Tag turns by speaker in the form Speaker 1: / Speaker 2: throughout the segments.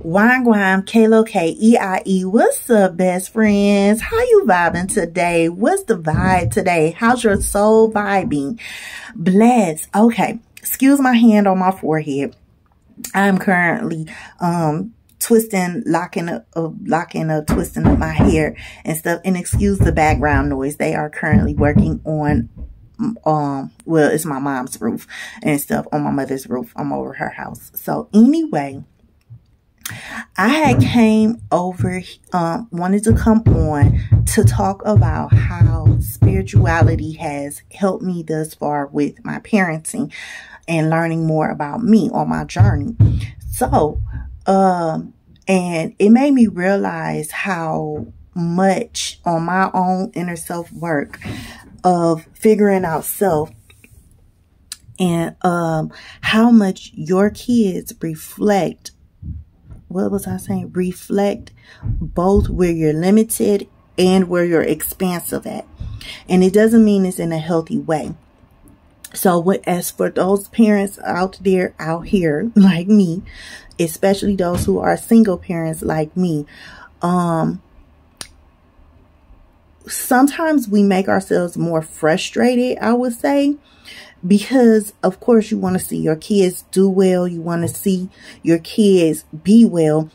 Speaker 1: 𝐷𝑂𝐸𝑆 What's up, best friends? How you vibing today? What's the vibe today? How's your soul vibing? Blessed. Okay, excuse my hand on my forehead. I'm currently twisting, locking up, twisting up my hair and stuff. And excuse the background noise. They are currently working on well, it's my mom's roof and stuff, on my mother's roof. I'm over her house. So anyway, I had came over, wanted to come on to talk about how spirituality has helped me thus far with my parenting and learning more about me on my journey. So, and it made me realize how much on my own inner self work of figuring out self and how much your kids reflect, what was I saying? Reflect both where you're limited and where you're expansive at. And it doesn't mean it's in a healthy way. So as for those parents out here like me, especially those who are single parents like me, sometimes we make ourselves more frustrated, I would say, because of course you want to see your kids do well. You want to see your kids be well,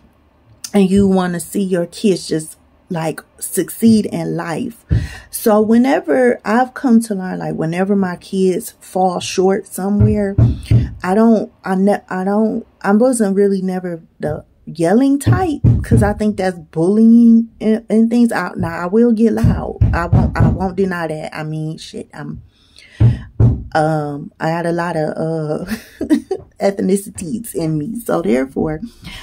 Speaker 1: and you want to see your kids just like succeed in life. So whenever I've come to learn, like whenever my kids fall short somewhere, I wasn't really never the yelling type, because I think that's bullying and things out. Now I will get loud. I won't deny that. I mean, shit, I had a lot of ethnicities in me, so therefore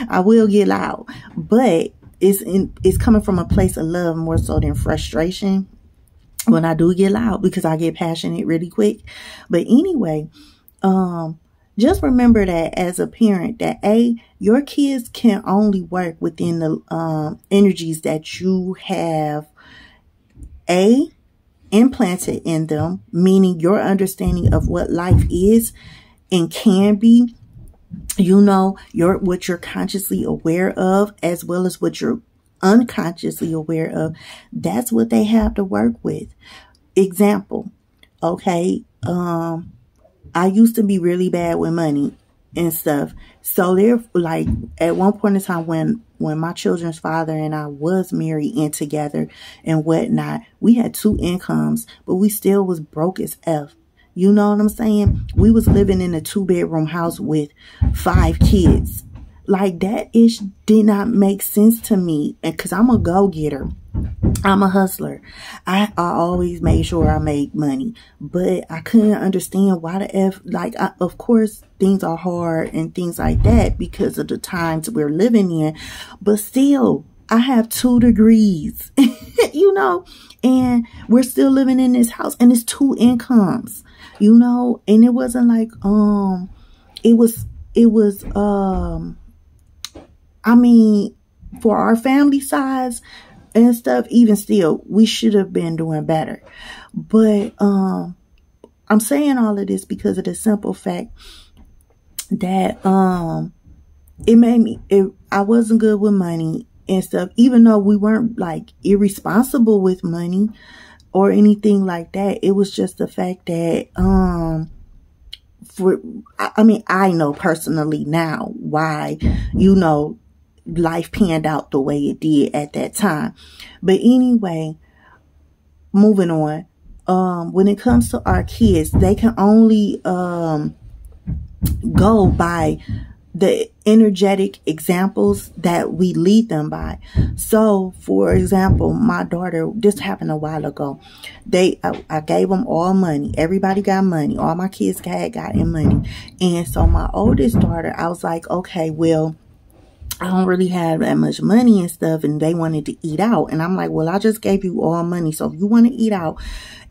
Speaker 1: I will get loud, but it's coming from a place of love more so than frustration when I do get loud, because I get passionate really quick. But anyway, just remember that as a parent, that your kids can only work within the energies that you have implanted in them, meaning your understanding of what life is and can be, you know, what you're consciously aware of, as well as what you're unconsciously aware of. That's what they have to work with. Example, okay, I used to be really bad with money and stuff. So they're like, at one point in time when my children's father and I was married and together and whatnot, we had 2 incomes, but we still was broke as F. You know what I'm saying? We was living in a 2-bedroom house with 5 kids. Like, that ish did not make sense to me. And cause I'm a go-getter. I'm a hustler. I always made sure I made money, but I couldn't understand why the F, like, of course things are hard and things like that because of the times we're living in, but still I have 2 degrees, you know, and we're still living in this house and it's 2 incomes, you know, and it wasn't like, I mean, for our family size and stuff, even still, we should have been doing better. But I'm saying all of this because of the simple fact that I wasn't good with money and stuff, even though we weren't like irresponsible with money or anything like that. It was just the fact that I know personally now why, you know, life panned out the way it did at that time. But anyway, moving on. When it comes to our kids, they can only go by the energetic examples that we lead them by. So, for example, my daughter, this happened a while ago. I gave them all money. Everybody got money. All my kids had gotten money. And so my oldest daughter, I was like, okay, well, I don't really have that much money and stuff, and they wanted to eat out. And I'm like, well, I just gave you all money. So if you want to eat out,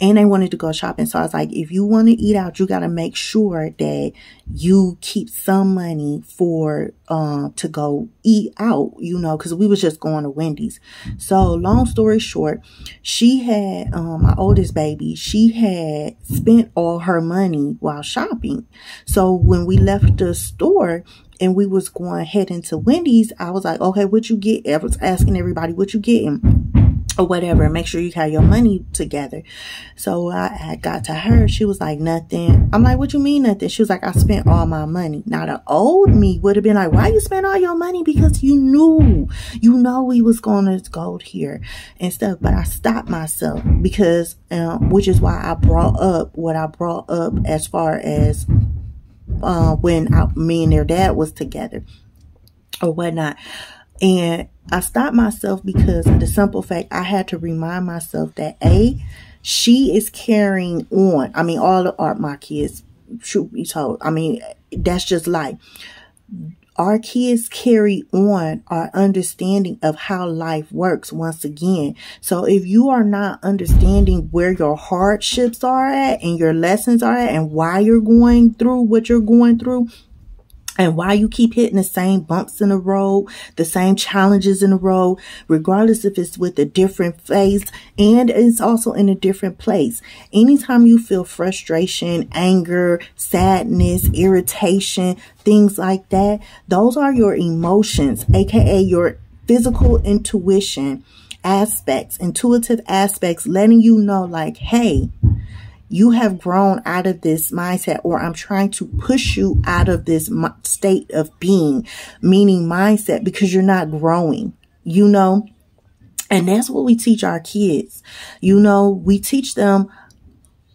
Speaker 1: and they wanted to go shopping. So I was like, if you want to eat out, you got to make sure that you keep some money for, to go eat out, you know, cause we was just going to Wendy's. So long story short, she had, my oldest baby, she had spent all her money while shopping. So when we left the store, and we was going heading to Wendy's, I was like, okay, what you get? I was asking everybody, what you getting? Or whatever, make sure you have your money together. So I got to her, she was like, nothing. I'm like, what you mean nothing? She was like, I spent all my money. Now the old me would have been like, why you spend all your money? Because you know we was going to go here and stuff. But I stopped myself because, which is why I brought up what I brought up as far as when me and their dad was together or whatnot. And I stopped myself because of the simple fact I had to remind myself that she is carrying on. I mean, all of my kids, truth be told, I mean, that's just life. Our kids carry on our understanding of how life works once again. So if you are not understanding where your hardships are at and your lessons are at and why you're going through what you're going through, and why you keep hitting the same bumps in the road, the same challenges in the road, regardless if it's with a different phase and it's also in a different place. Anytime you feel frustration, anger, sadness, irritation, things like that, those are your emotions, aka your physical intuition aspects, intuitive aspects, letting you know like, hey, you have grown out of this mindset, or I'm trying to push you out of this state of being, meaning mindset, because you're not growing, you know. And that's what we teach our kids. You know, we teach them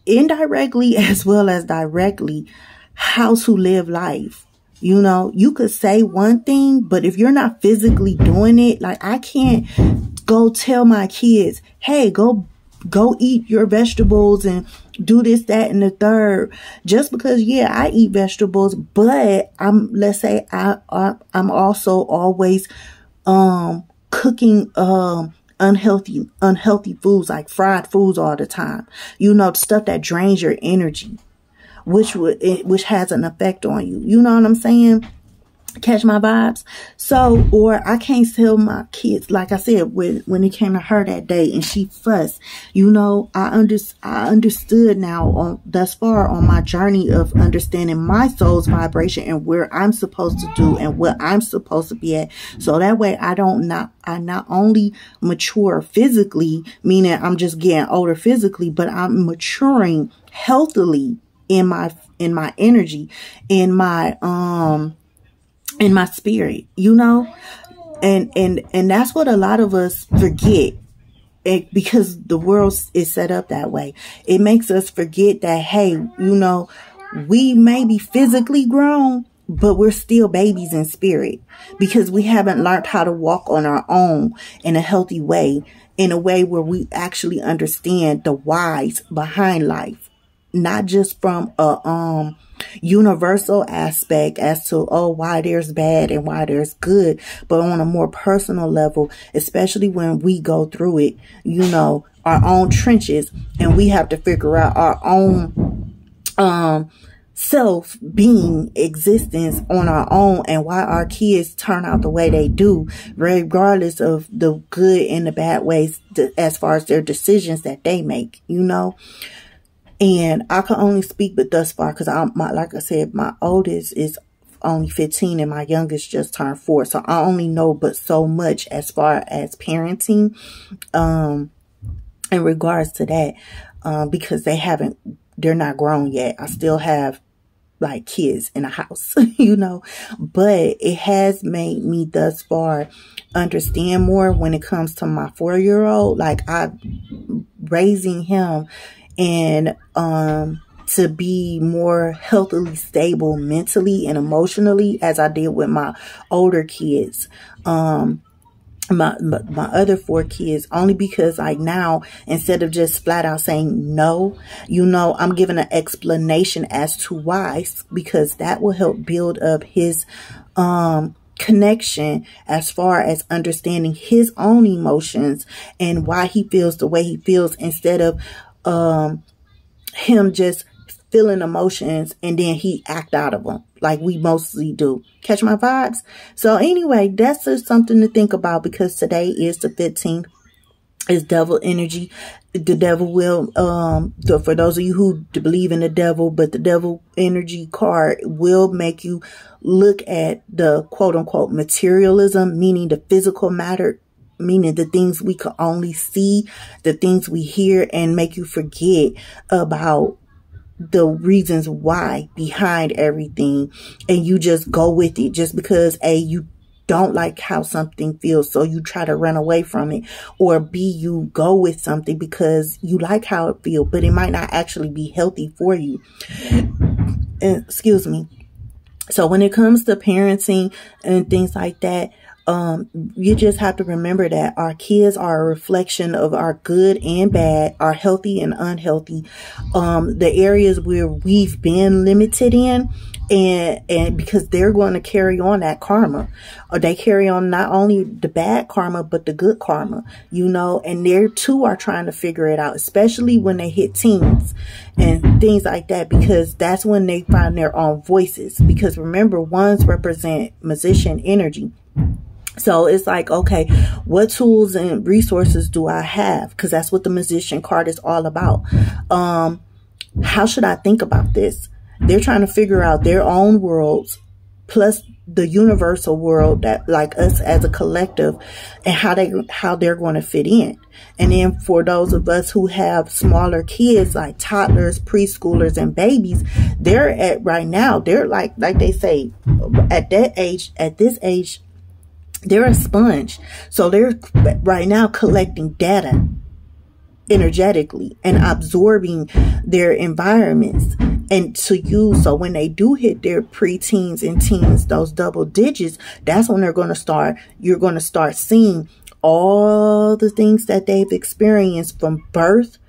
Speaker 1: indirectly as well as directly how to live life. You know, you could say one thing, but if you're not physically doing it, like I can't go tell my kids, hey, go eat your vegetables and do this, that, and the third, just because, yeah, I eat vegetables, but let's say I'm also always, cooking, unhealthy foods, like fried foods all the time, you know, stuff that drains your energy, which has an effect on you. You know what I'm saying? Catch my vibes? So, or I can't tell my kids, like I said, when it came to her that day and she fussed, you know, I understood now thus far on my journey of understanding my soul's vibration and where I'm supposed to do and what I'm supposed to be at. So that way I not only mature physically, meaning I'm just getting older physically, but I'm maturing healthily in my energy, in my spirit, you know, and that's what a lot of us forget, because the world is set up that way. It makes us forget that, hey, you know, we may be physically grown, but we're still babies in spirit, because we haven't learned how to walk on our own in a healthy way, in a way where we actually understand the whys behind life, not just from a universal aspect as to, oh, why there's bad and why there's good, but on a more personal level, especially when we go through it, you know, our own trenches, and we have to figure out our own self-being existence on our own, and why our kids turn out the way they do, regardless of the good and the bad ways as far as their decisions that they make, you know. And I can only speak but thus far, because like I said, my oldest is only 15 and my youngest just turned 4. So I only know but so much as far as parenting in regards to that, because they're not grown yet. I still have like kids in a house, you know, but it has made me thus far understand more when it comes to my 4-year-old, like I'm raising him and to be more healthily stable mentally and emotionally, as I did with my older kids, my other 4 kids, only because like now, instead of just flat out saying no, you know, I'm giving an explanation as to why, because that will help build up his connection as far as understanding his own emotions and why he feels the way he feels, instead of him just feeling emotions and then he act out of them like we mostly do. Catch my vibes? So anyway, that's just something to think about, because today is the 15th It's devil energy. The devil will, so for those of you who believe in the devil, but the devil energy card will make you look at the quote unquote materialism, meaning the physical matter, meaning the things we can only see, the things we hear, and make you forget about the reasons why behind everything. And you just go with it just because A, you don't like how something feels, so you try to run away from it, or B, you go with something because you like how it feels, but it might not actually be healthy for you. Excuse me. So when it comes to parenting and things like that, you just have to remember that our kids are a reflection of our good and bad, our healthy and unhealthy, the areas where we've been limited in, and because they're going to carry on that karma, or they carry on not only the bad karma, but the good karma, you know, and they too are trying to figure it out, especially when they hit teens and things like that, because that's when they find their own voices. Because remember, ones represent musician energy. So it's like, okay, what tools and resources do I have? Because that's what the musician card is all about. How should I think about this? They're trying to figure out their own worlds, plus the universal world, that like us as a collective, and how they're going to fit in. And then for those of us who have smaller kids, like toddlers, preschoolers, and babies, they're at right now, they're like they say, at this age, they're a sponge. So they're right now collecting data energetically and absorbing their environments and to use. So when they do hit their preteens and teens, those double digits, that's when they're going to start, you're going to start seeing all the things that they've experienced from birth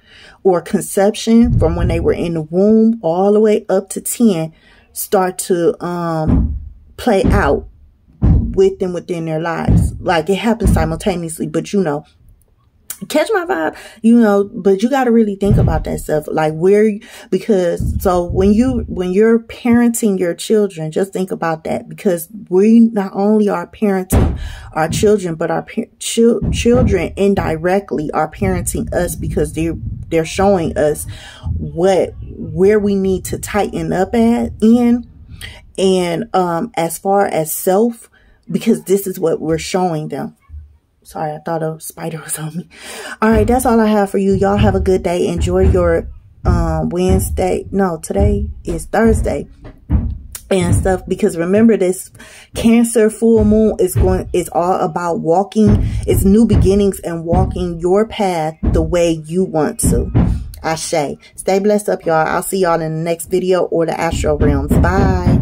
Speaker 1: or conception, from when they were in the womb all the way up to 10, start to play out with them within their lives. Like it happens simultaneously, but you know, catch my vibe, you know, but you got to really think about that stuff, like because so when you're parenting your children, just think about that, because we not only are parenting our children, but our children indirectly are parenting us, because they're showing us where we need to tighten up in, and as far as self, because this is what we're showing them. Sorry, I thought a spider was on me. All right, that's all I have for you. Y'all have a good day. Enjoy your Wednesday. No, today is Thursday and stuff, because remember, this Cancer full moon is all about walking. It's new beginnings and walking your path the way you want to. Ashe. Stay blessed up, y'all. I'll see y'all in the next video or the astral realms. Bye.